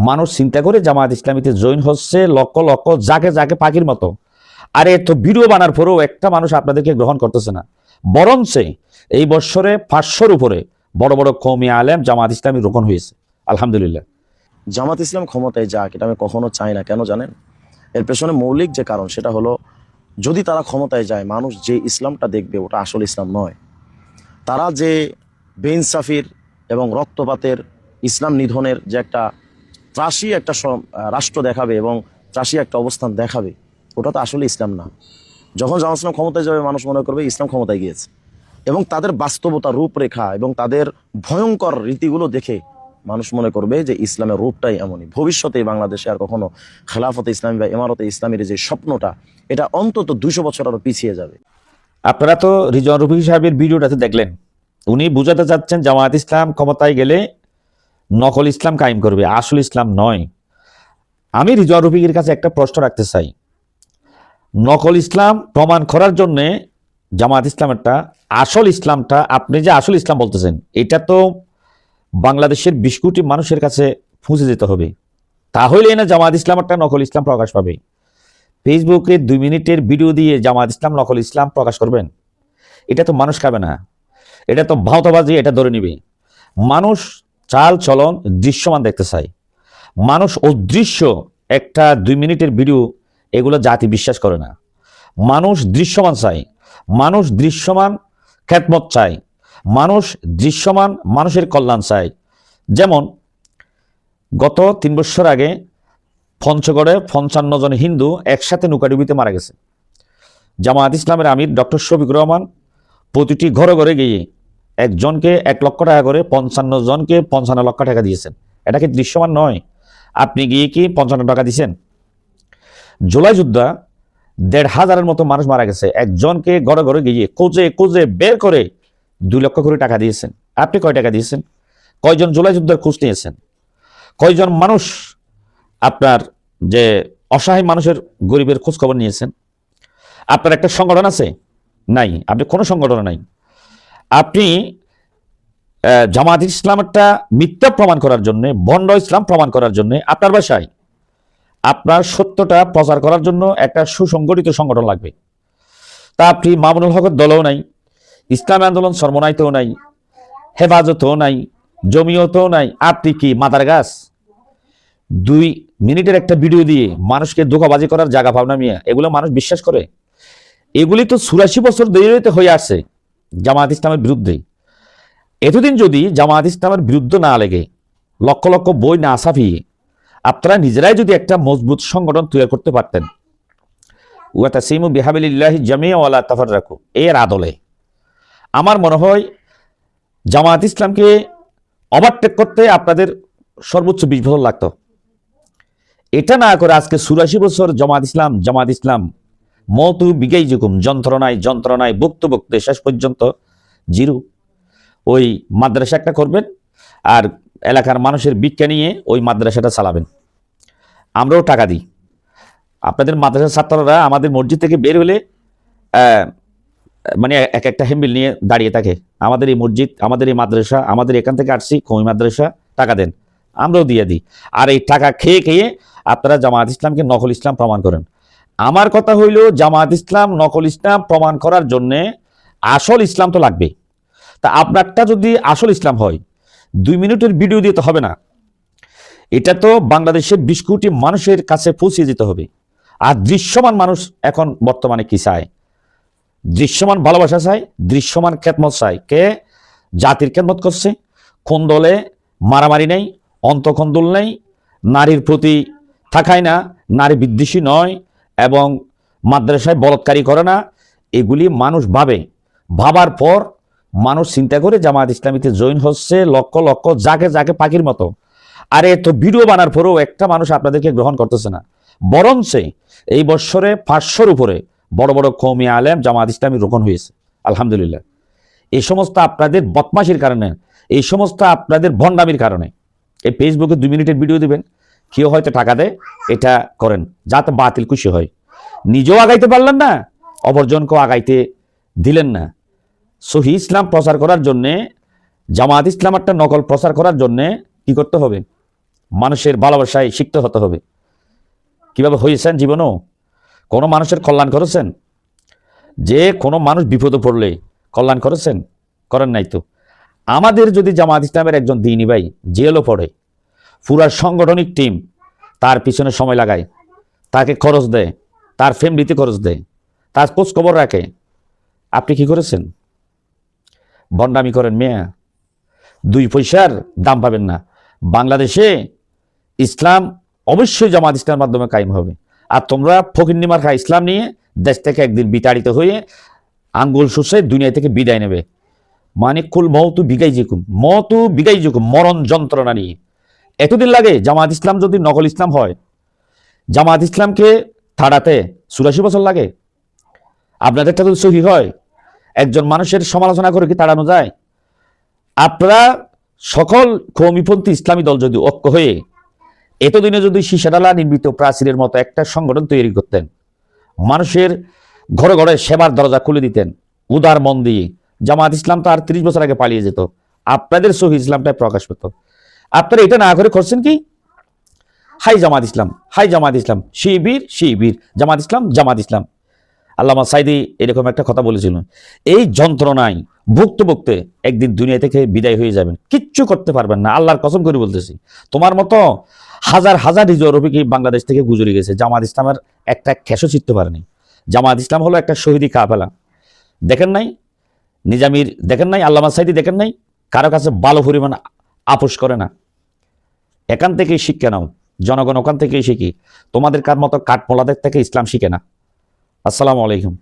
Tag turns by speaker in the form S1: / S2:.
S1: মানুষ চিন্তা করে জামাত ইসলামীতে জয়েন হচ্ছে লক্ষ লক্ষ যাকে যাকে পাখির মতো। আরে তো ভিডিও বানার পরেও একটা মানুষ আপনাদেরকে গ্রহণ করতেছে না। বরঞ্চ এই বছরে 500-র উপরে বড় বড় কওমি আলেম জামাত ইসলামী রোপণ হয়েছে, আলহামদুলিল্লাহ।
S2: জামাত ইসলাম ক্ষমতায় যাক, এটা আমি কখনো চাই না। কেন জানেন? এর পেছনে মৌলিক যে কারণ সেটা হলো, যদি তারা ক্ষমতায় যায়, মানুষ যে ইসলামটা দেখবে ওটা আসল ইসলাম নয়। তারা যে বেইনসাফির এবং রক্তপাতের, ইসলাম নিধনের যে একটা ত্রাসী একটা রাষ্ট্র দেখাবে এবং ত্রাসী একটা অবস্থান দেখাবে, ওটা তো আসলে ইসলাম না। যখন জামাত ইসলাম ক্ষমতায় যাবে, মানুষ মনে করবে ইসলাম ক্ষমতায় গিয়েছে, এবং তাদের বাস্তবতা, রূপরেখা এবং তাদের ভয়ঙ্কর রীতিগুলো দেখে মানুষ মনে করবে যে ইসলামের রূপটাই এমনই। ভবিষ্যতে বাংলাদেশে আর কখনো খেলাফতে ইসলামী বা ইমারতে ইসলামীর যে স্বপ্নটা, এটা অন্তত 200 বছর আরো পিছিয়ে যাবে।
S1: আপনারা তো রিজওয়ান রফিক সাহেবের ভিডিওটাতে দেখলেন, উনি বুঝাতে চাচ্ছেন জামাত ইসলাম ক্ষমতায় গেলে নকল ইসলাম কায়েম করবে, আসল ইসলাম নয়। আমি রিজওয়ান রফিকের কাছে একটা প্রশ্ন রাখতে চাই। নকল ইসলাম প্রমাণ করার জন্য জামাত ইসলামেরটা, আসল ইসলামটা, আপনি যে আসল ইসলাম বলতেছেন, এটা তো বাংলাদেশের 20 কোটি মানুষের কাছে পৌঁছে যেতে হবে। তাহলে না জামাত ইসলামেরটা নকল ইসলাম প্রকাশ পাবে। ফেসবুকে 2 মিনিটের ভিডিও দিয়ে জামাত ইসলাম নকল ইসলাম প্রকাশ করবেন, এটা তো মানুষ খাবে না, এটা তো ভাওতাবাজি, এটা ধরে নিবে। মানুষ চাল চলন দৃশ্যমান দেখতে চায়। মানুষ অদৃশ্য একটা 2 মিনিটের ভিডিও, এগুলো জাতি বিশ্বাস করে না। মানুষ দৃশ্যমান চায়, মানুষ দৃশ্যমান খ্যাতমত চায়, মানুষ দৃশ্যমান মানুষের কল্যাণ চায়। যেমন গত 3 বছর আগে পঞ্চগড়ে 55 জন হিন্দু একসাথে নৌকাডুবিতে মারা গেছে। জামায়াত ইসলামের আমির ডক্টর শফিকুর রহমান প্রতিটি ঘরে ঘরে গিয়ে একজনকে 1 লক্ষ টাকা করে 55 জনকে 55 লক্ষ টাকা দিয়েছেন। এটা কি দৃশ্যমান নয়? আপনি গিয়ে কি 55 টাকা দিয়েছেন? জুলাই যুদ্ধা 1,500-এর মতো মানুষ মারা গেছে, একজনকে ঘরে ঘরে গিয়ে খুঁজে খুঁজে বের করে 2 লক্ষ করে টাকা দিয়েছেন। আপনি কয় টাকা দিয়েছেন? কয়জন জুলাই যুদ্ধের খোঁজ নিয়েছেন? কয়জন মানুষ আপনার যে অসহায় মানুষের, গরিবের খোঁজ খবর নিয়েছেন? আপনার একটা সংগঠন আছে? নাই, আপনি কোনো সংগঠন নাই। আপনি জামাত ইসলামটা মিথ্যা প্রমাণ করার জন্য, ভণ্ড ইসলাম প্রমাণ করার জন্য আপনার বাসায় আপনার সত্যটা প্রচার করার জন্য একটা সুসংগঠিত সংগঠন লাগবে। তা আপনি মামুনুল হকের দলও নাই, ইসলামী আন্দোলন সরমনাইতেও নাই, হেফাজতেও নাই, জমিয়তেও নাই। আপনি কি মাদার গাছ? 2 মিনিটের একটা ভিডিও দিয়ে মানুষকে ধোঁকাবাজি করার জায়গা পাওনা মিয়া, এগুলো মানুষ বিশ্বাস করে? এগুলি তো 84 বছর দেরিতে হয়ে আসছে জামায়াত ইসলামের বিরুদ্ধে। এতদিন যদি জামায়াত ইসলামের বিরুদ্ধে না লেগে, লক্ষ লক্ষ বই না ছাপিয়ে আপনারা নিজেরাই যদি একটা মজবুত সংগঠন তৈরি করতে পারতেন, ওয়াতাসিমু বিহাবিলিল্লাহি জামিআ ওয়া লা তাফাররাকু, এর আদলে আমার মনে হয় জামায়াত ইসলামকে ওভারটেক করতে আপনাদের সর্বোচ্চ 20 বছর লাগতো। এটা না করে আজকে 84 বছর জামায়াত ইসলাম মতু বিগাই জুকুম, যন্ত্রণায় যন্ত্রণায় ভুগতে ভুগতে শেষ পর্যন্ত জিরো। ওই মাদ্রাসা একটা করবেন আর এলাকার মানুষের ভিক্ষা নিয়ে ওই মাদ্রাসাটা চালাবেন। আমরাও টাকা দিই। আপনাদের মাদ্রাসার ছাত্ররা আমাদের মসজিদ থেকে বের হলে মানে একটা হ্যাম্বিল নিয়ে দাঁড়িয়ে থাকে, আমাদের এই মসজিদ, আমাদের এই মাদ্রাসা, আমাদের এখান থেকে আসছি, কওমি মাদ্রাসা, টাকা দেন। আমরাও দিয়ে দিই। আর এই টাকা খেয়ে খেয়ে আপনারা জামায়াত ইসলামকে নকল ইসলাম প্রমাণ করেন। আমার কথা হইল, জামায়াত ইসলাম নকল ইসলাম প্রমাণ করার জন্যে আসল ইসলাম তো লাগবে। তা আপনারটা যদি আসল ইসলাম হয়, 2 মিনিটের ভিডিও দিয়ে তো হবে না। এটা তো বাংলাদেশের 20 কোটি মানুষের কাছে পৌঁছে যেতে হবে। আর দৃশ্যমান মানুষ এখন বর্তমানে কি চায়? দৃশ্যমান ভালোবাসা চায়, দৃশ্যমান খেদমত চায়। কে জাতির খেদমত করছে? কোন দলে মারামারি নেই, অন্তঃকন্দল নেই, নারীর প্রতি থাকায় না, নারী বিদ্বেষী নয়, এবং মাদ্রাসায় বলৎকারী করে না। এগুলি মানুষ ভাবে। ভাবার পর মানুষ চিন্তা করে জামায়াত ইসলামীতে জয়েন হচ্ছে লক্ষ লক্ষ যাকে যাকে পাখির মতো। আরে তো ভিডিও বানার পরেও একটা মানুষ আপনাদেরকে গ্রহণ করতেছে না। বরঞ্চ এই বছরে 500-র উপরে বড় বড় কওমি আলেম জামায়াত ইসলামী রোপণ হয়েছে, আলহামদুলিল্লাহ। এই সমস্ত আপনাদের বদমাশির কারণে, এই সমস্ত আপনাদের ভণ্ডামির কারণে। এই ফেসবুকে 2 মিনিটের ভিডিও দিবেন, কেউ হয়তো টাকা দেয়, এটা করেন যাতে বাতিল খুশি হয়। নিজেও আগাইতে পারলেন না, অপরজনকেও আগাইতে দিলেন না। সহি ইসলাম প্রচার করার জন্যে, জামায়াত ইসলাম একটা নকল প্রচার করার জন্যে কি করতে হবে? মানুষের ভালোবাসায় শিখতে হতে হবে। কিভাবে হয়েছেন জীবনেও? কোনো মানুষের কল্যাণ করেছেন? যে কোনো মানুষ বিপদে পড়লে কল্যাণ করেছেন? করেন নাই তো। আমাদের যদি জামাত ইসলামের একজন দিনী ভাই জেলও পড়ে, পুরা সাংগঠনিক টিম তার পিছনে সময় লাগায়, তাকে খরচ দেয়, তার ফ্যামিলিতে খরচ দেয়, তার খোঁজ খবর রাখে, আপনি কি করেছেন? ভণ্ডামি করেন মেয়া, 2 পয়সার দাম পাবেন না। বাংলাদেশে ইসলাম অবশ্যই জামাত ইসলামের মাধ্যমে কায়েম হবে। আর তোমরা ফকিন্নি মার্কা ইসলাম নিয়ে দেশ থেকে একদিন বিতাড়িত হয়ে আঙ্গুল শুষে দুনিয়া থেকে বিদায় নেবে। মানে কুল মৌতু বিগাই জিকুম, মতু বিগাই জিকুম, মরণ যন্ত্রণা নিয়ে। এতদিন লাগে জামাত ইসলাম যদি নকল ইসলাম হয়, জামাত ইসলামকে থাড়াতে 84 বছর লাগে। আপনাদেরটা যদি সহি হয়, একজন মানুষের সমালোচনা করে কি তাড়ানো যায়? আপনারা সকল কৌমিপন্থী ইসলামী দল যদি ঐক্য হয়ে এতদিনে যদি সীসাডালা নির্মিত প্রাচীরের মতো একটা সংগঠন তৈরি করতেন, মানুষের ঘরে ঘরে সেবার দরজা খুলে দিতেন উদার মন দিয়ে, জামাত ইসলাম তো আর 30 বছর আগে পালিয়ে যেত, আপনাদের সহি ইসলামটাই প্রকাশ পেত। আপনারা এটা না করে করছেন কি? হাই জামাত ইসলাম, হাই জামাত ইসলাম, শিবির শিবির, জামাত ইসলাম জামাত ইসলাম। আল্লামা সাইদি এরকম একটা কথা বলেছিল, এই যন্ত্রণায় ভুগতে ভুগতে একদিন দুনিয়া থেকে বিদায় হয়ে যাবেন, কিচ্ছু করতে পারবেন না। আল্লাহর কসম করে বলতেছি, তোমার মতো হাজার হাজার রিজওয়ান রফিক বাংলাদেশ থেকে গুজরে গেছে, জামাত ইসলামের একটা খেসও চিনতে পারেনি। জামাত ইসলাম হলো একটা শহীদি কাফেলা। দেখেন নাই নিজামির, দেখেন নাই আল্লামা সাইদি, দেখেন নাই কারো কাছে ভালো পরিমাণ আপোষ করে না। এখান থেকেই শিক্ষা নাও, জনগণ ওখান থেকেই শিখি। তোমাদের কার মতো কাঠমোলাদের থেকে ইসলাম শিখে না। আসসালামু আলাইকুম।